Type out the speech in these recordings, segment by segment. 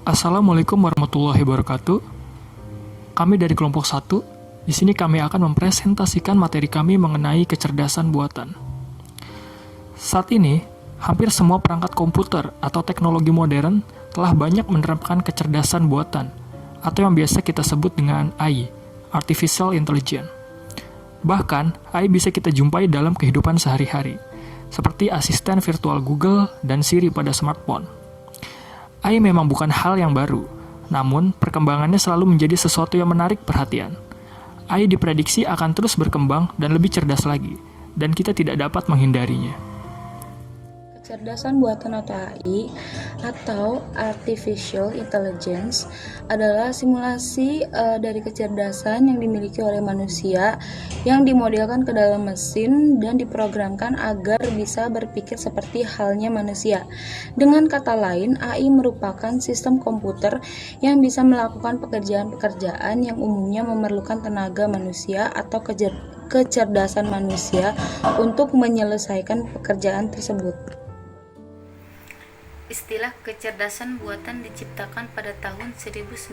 Assalamualaikum warahmatullahi wabarakatuh. Kami dari kelompok 1. Di sini kami akan mempresentasikan materi kami mengenai kecerdasan buatan. Saat ini, hampir semua perangkat komputer atau teknologi modern telah banyak menerapkan kecerdasan buatan, atau yang biasa kita sebut dengan AI, Artificial Intelligence. Bahkan, AI bisa kita jumpai dalam kehidupan sehari-hari, seperti asisten virtual Google dan Siri pada smartphone. AI memang bukan hal yang baru, namun perkembangannya selalu menjadi sesuatu yang menarik perhatian. AI diprediksi akan terus berkembang dan lebih cerdas lagi, dan kita tidak dapat menghindarinya. Kecerdasan buatan atau AI atau Artificial Intelligence adalah simulasi dari kecerdasan yang dimiliki oleh manusia yang dimodelkan ke dalam mesin dan diprogramkan agar bisa berpikir seperti halnya manusia. Dengan kata lain, AI merupakan sistem komputer yang bisa melakukan pekerjaan-pekerjaan yang umumnya memerlukan tenaga manusia atau kecerdasan manusia untuk menyelesaikan pekerjaan tersebut. Istilah kecerdasan buatan diciptakan pada tahun 1956,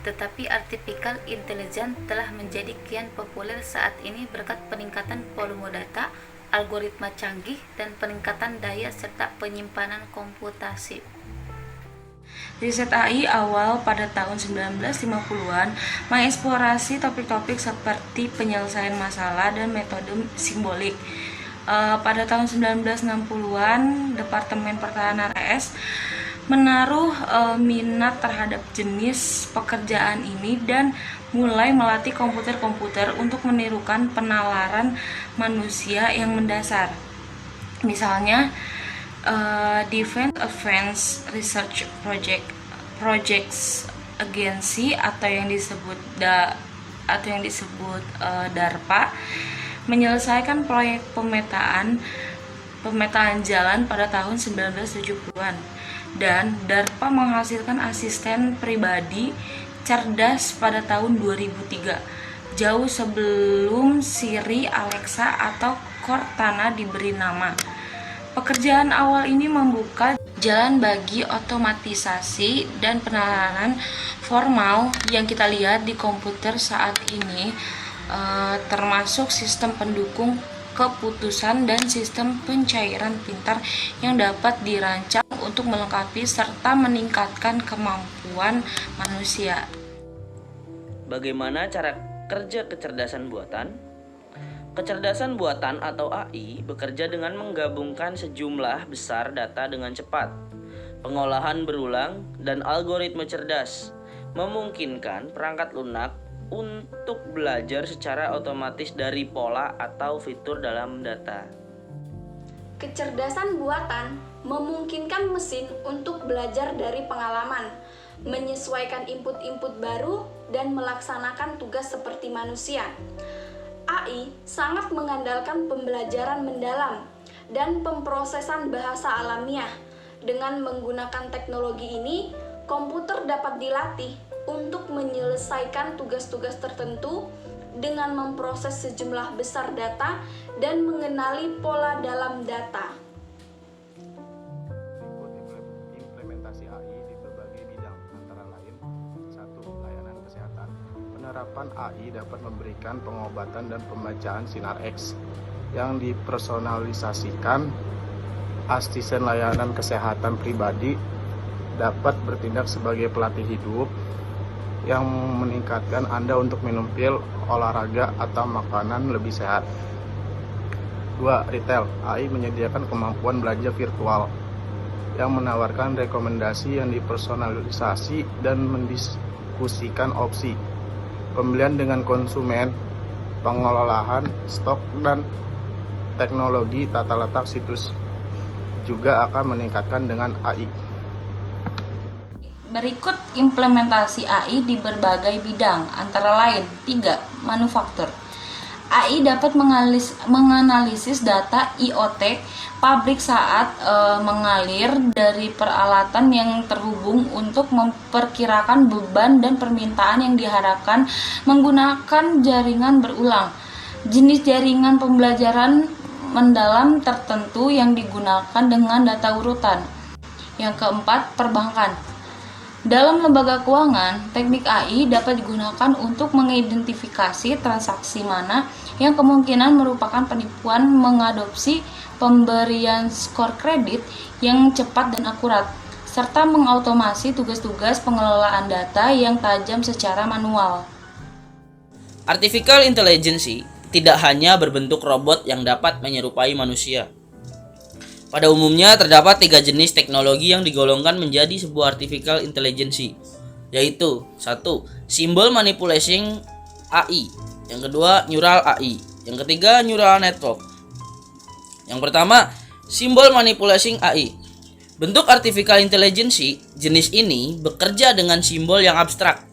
tetapi artificial intelligence telah menjadi kian populer saat ini berkat peningkatan volume data, algoritma canggih, dan peningkatan daya serta penyimpanan komputasi. Riset AI awal pada tahun 1950-an mengeksplorasi topik-topik seperti penyelesaian masalah dan metode simbolik. Pada tahun 1960-an, Departemen Pertahanan AS menaruh minat terhadap jenis pekerjaan ini dan mulai melatih komputer-komputer untuk menirukan penalaran manusia yang mendasar. Misalnya, Defense Advanced Research Projects Agency atau yang disebut DARPA menyelesaikan proyek pemetaan jalan pada tahun 1970-an, dan DARPA menghasilkan asisten pribadi cerdas pada tahun 2003, jauh sebelum Siri, Alexa, atau Cortana diberi nama. Pekerjaan awal ini membuka jalan bagi otomatisasi dan penalaran formal yang kita lihat di komputer saat ini, termasuk sistem pendukung keputusan dan sistem pencairan pintar yang dapat dirancang untuk melengkapi serta meningkatkan kemampuan manusia. Bagaimana cara kerja kecerdasan buatan? Kecerdasan buatan atau AI bekerja dengan menggabungkan sejumlah besar data dengan cepat. Pengolahan berulang dan algoritma cerdas memungkinkan perangkat lunak untuk belajar secara otomatis dari pola atau fitur dalam data. Kecerdasan buatan memungkinkan mesin untuk belajar dari pengalaman, menyesuaikan input-input baru, dan melaksanakan tugas seperti manusia. AI sangat mengandalkan pembelajaran mendalam dan pemrosesan bahasa alamiah. Dengan menggunakan teknologi ini, komputer dapat dilatih untuk menyelesaikan tugas-tugas tertentu dengan memproses sejumlah besar data dan mengenali pola dalam data. Implementasi AI di berbagai bidang, antara lain 1. Layanan kesehatan. Penerapan AI dapat memberikan pengobatan dan pembacaan sinar X yang dipersonalisasikan. Asisten layanan kesehatan pribadi dapat bertindak sebagai pelatih hidup yang meningkatkan Anda untuk minum pil, olahraga, atau makanan lebih sehat. 2. Retail. AI menyediakan kemampuan belanja virtual yang menawarkan rekomendasi yang dipersonalisasi dan mendiskusikan opsi pembelian dengan konsumen, pengelolaan stok, dan teknologi tata letak situs juga akan meningkatkan dengan AI. Berikut implementasi AI di berbagai bidang, antara lain 3. Manufaktur. AI dapat menganalisis data IoT pabrik saat mengalir dari peralatan yang terhubung untuk memperkirakan beban dan permintaan yang diharapkan menggunakan jaringan berulang. Jenis jaringan pembelajaran mendalam tertentu yang digunakan dengan data urutan. Yang keempat, perbankan. Dalam lembaga keuangan, teknik AI dapat digunakan untuk mengidentifikasi transaksi mana yang kemungkinan merupakan penipuan, mengadopsi pemberian skor kredit yang cepat dan akurat, serta mengautomasi tugas-tugas pengelolaan data yang tajam secara manual. Artificial intelligence tidak hanya berbentuk robot yang dapat menyerupai manusia. Pada umumnya terdapat 3 jenis teknologi yang digolongkan menjadi sebuah artificial intelligence, yaitu 1. Symbol manipulation AI, yang kedua neural AI, yang ketiga neural network. Yang pertama, symbol manipulation AI. Bentuk artificial intelligence jenis ini bekerja dengan simbol yang abstrak.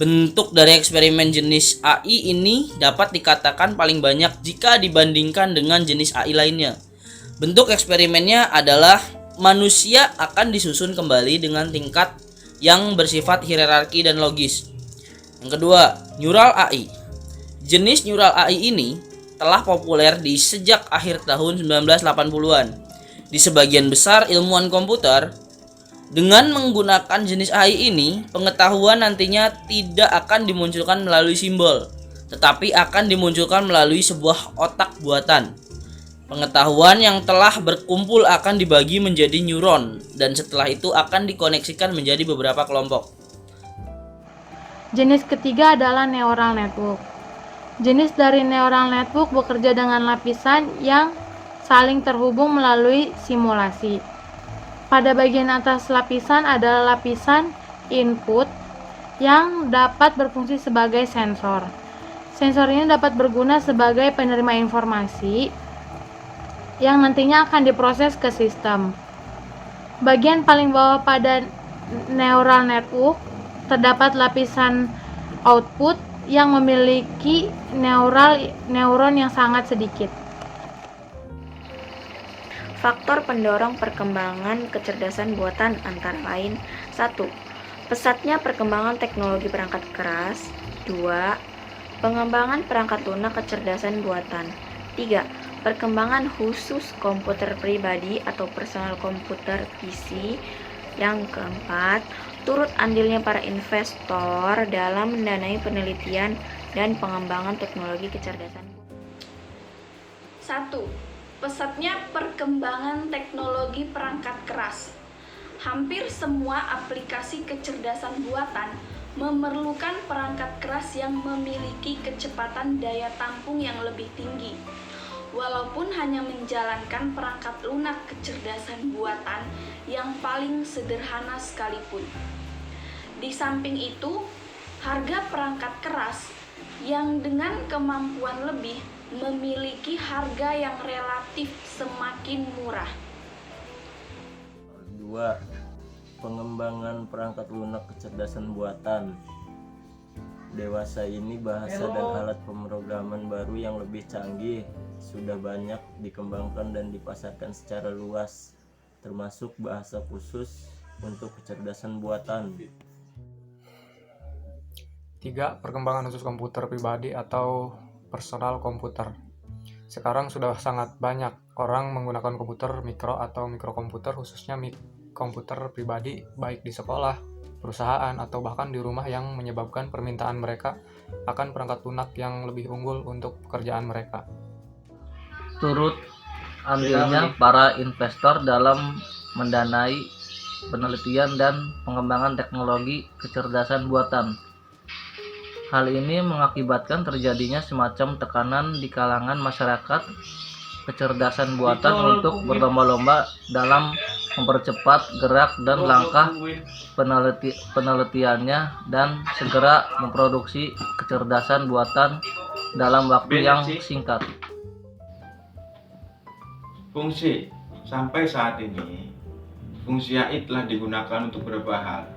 Bentuk dari eksperimen jenis AI ini dapat dikatakan paling banyak jika dibandingkan dengan jenis AI lainnya. Bentuk eksperimennya adalah manusia akan disusun kembali dengan tingkat yang bersifat hierarki dan logis. Yang kedua, neural AI. Jenis neural AI ini telah populer di sejak akhir tahun 1980-an. Di sebagian besar ilmuwan komputer, dengan menggunakan jenis AI ini, pengetahuan nantinya tidak akan dimunculkan melalui simbol, tetapi akan dimunculkan melalui sebuah otak buatan. Pengetahuan yang telah berkumpul akan dibagi menjadi neuron, dan setelah itu akan dikoneksikan menjadi beberapa kelompok. Jenis ketiga adalah neural network. Jenis dari neural network bekerja dengan lapisan yang saling terhubung melalui simulasi. Pada bagian atas lapisan adalah lapisan input yang dapat berfungsi sebagai sensor. Sensor ini dapat berguna sebagai penerima informasi yang nantinya akan diproses ke sistem. Bagian paling bawah pada neural network terdapat lapisan output yang memiliki neuron yang sangat sedikit. Faktor pendorong perkembangan kecerdasan buatan antara lain 1. Pesatnya perkembangan teknologi perangkat keras. 2. Pengembangan perangkat lunak kecerdasan buatan. 3. Perkembangan khusus komputer pribadi atau personal komputer PC. Yang keempat, turut andilnya para investor dalam mendanai penelitian dan pengembangan teknologi kecerdasan. 1. Pesatnya perkembangan teknologi perangkat keras. Hampir semua aplikasi kecerdasan buatan memerlukan perangkat keras yang memiliki kecepatan daya tampung yang lebih tinggi. Walaupun hanya menjalankan perangkat lunak kecerdasan buatan yang paling sederhana sekalipun. Di samping itu, harga perangkat keras yang dengan kemampuan lebih memiliki harga yang relatif semakin murah. 2. Pengembangan perangkat lunak kecerdasan buatan. Dewasa ini bahasa dan alat pemrograman baru yang lebih canggih sudah banyak dikembangkan dan dipasarkan secara luas, termasuk bahasa khusus untuk kecerdasan buatan. 3. Perkembangan khusus komputer pribadi atau personal komputer. Sekarang sudah sangat banyak orang menggunakan komputer mikro atau mikrokomputer, khususnya komputer pribadi, baik di sekolah, perusahaan, atau bahkan di rumah, yang menyebabkan permintaan mereka akan perangkat lunak yang lebih unggul untuk pekerjaan mereka. Turut andilnya para investor dalam mendanai penelitian dan pengembangan teknologi kecerdasan buatan. Hal ini mengakibatkan terjadinya semacam tekanan di kalangan masyarakat kecerdasan buatan untuk berlomba-lomba dalam mempercepat gerak dan langkah penelitiannya dan segera memproduksi kecerdasan buatan dalam waktu yang singkat. Fungsi sampai saat ini, fungsi AI telah digunakan untuk beberapa hal,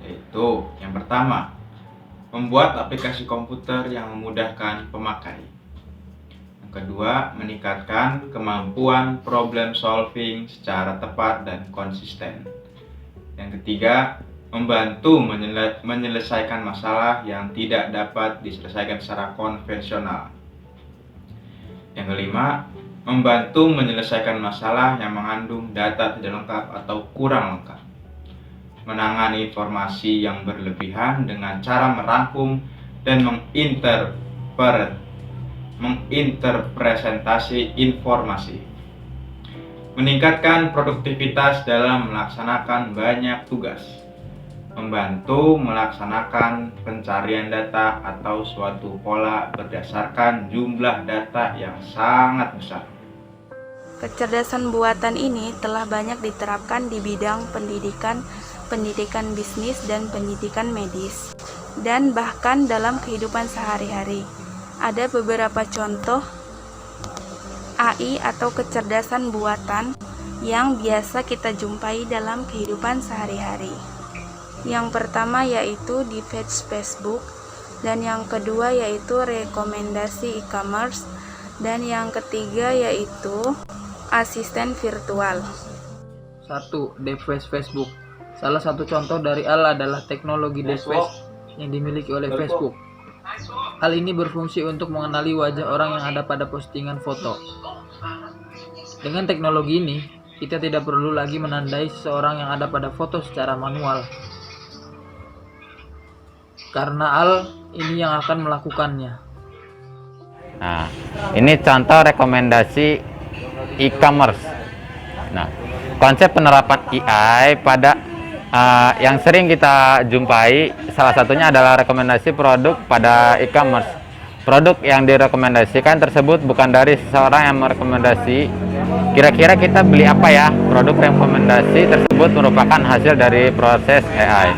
yaitu yang pertama, membuat aplikasi komputer yang memudahkan pemakai. Yang kedua, meningkatkan kemampuan problem solving secara tepat dan konsisten. Yang ketiga, membantu menyelesaikan masalah yang tidak dapat diselesaikan secara konvensional. Yang kelima, membantu menyelesaikan masalah yang mengandung data tidak lengkap atau kurang lengkap, menangani informasi yang berlebihan dengan cara merangkum dan menginterpretasi informasi, meningkatkan produktivitas dalam melaksanakan banyak tugas, membantu melaksanakan pencarian data atau suatu pola berdasarkan jumlah data yang sangat besar. Kecerdasan buatan ini telah banyak diterapkan di bidang pendidikan, pendidikan bisnis, dan pendidikan medis, dan bahkan dalam kehidupan sehari-hari. Ada beberapa contoh AI atau kecerdasan buatan yang biasa kita jumpai dalam kehidupan sehari-hari. Yang pertama yaitu di page Facebook, dan yang kedua yaitu rekomendasi e-commerce, dan yang ketiga yaitu asisten virtual. 1. Device Facebook. Salah satu contoh dari AL adalah teknologi device yang dimiliki oleh Facebook. Hal ini berfungsi untuk mengenali wajah orang yang ada pada postingan foto. Dengan teknologi ini, kita tidak perlu lagi menandai seseorang yang ada pada foto secara manual, karena AL ini yang akan melakukannya. Nah, ini contoh rekomendasi e-commerce. Nah, konsep penerapan AI pada yang sering kita jumpai salah satunya adalah rekomendasi produk pada e-commerce. Produk yang direkomendasikan tersebut bukan dari seseorang yang merekomendasi. Kira-kira kita beli apa ya? Produk rekomendasi tersebut merupakan hasil dari proses AI.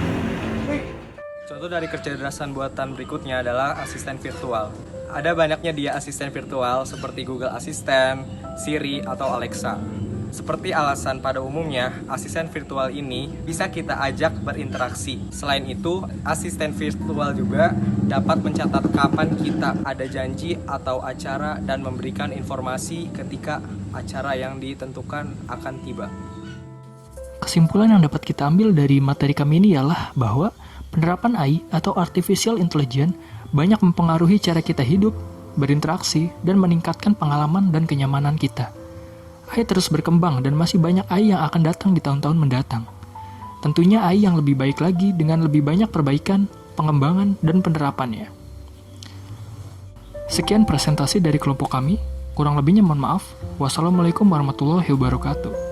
Contoh dari kecerdasan buatan berikutnya adalah asisten virtual. Ada banyaknya dia asisten virtual seperti Google Assistant, Siri, atau Alexa. Seperti alasan pada umumnya, asisten virtual ini bisa kita ajak berinteraksi. Selain itu, asisten virtual juga dapat mencatat kapan kita ada janji atau acara dan memberikan informasi ketika acara yang ditentukan akan tiba. Kesimpulan yang dapat kita ambil dari materi kami ini ialah bahwa penerapan AI atau Artificial Intelligence banyak mempengaruhi cara kita hidup, berinteraksi, dan meningkatkan pengalaman dan kenyamanan kita. AI terus berkembang dan masih banyak AI yang akan datang di tahun-tahun mendatang. Tentunya AI yang lebih baik lagi dengan lebih banyak perbaikan, pengembangan, dan penerapannya. Sekian presentasi dari kelompok kami. Kurang lebihnya mohon maaf. Wassalamualaikum warahmatullahi wabarakatuh.